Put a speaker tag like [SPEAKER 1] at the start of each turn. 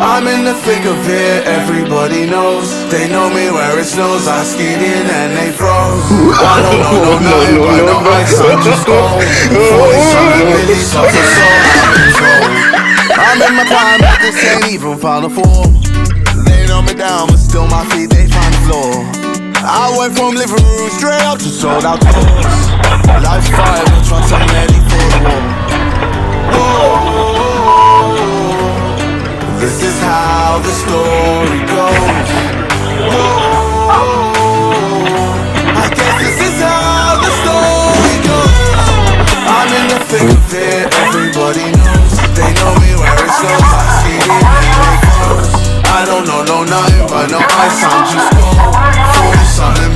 [SPEAKER 1] I'm in the thick of it, everybody knows. They know me where it snows, I skid in and they froze. I don't know nothing but no ice, I'm just cold. 40-something millies off the soul, I'm controlled. I'm in my prime, but this ain't even final form. They know me down, but still my feet, they find the floor. I went from living room straight up to sold out doors. Life's fire, but trust I'm ready for the war. Whoa, this is how the story goes. Whoa, I guess this is how the story goes. I'm in the thick of it, everybody knows. They know me where it snows, I see it and they close. I don't know nothing but no ice, I'm just cold. 40-something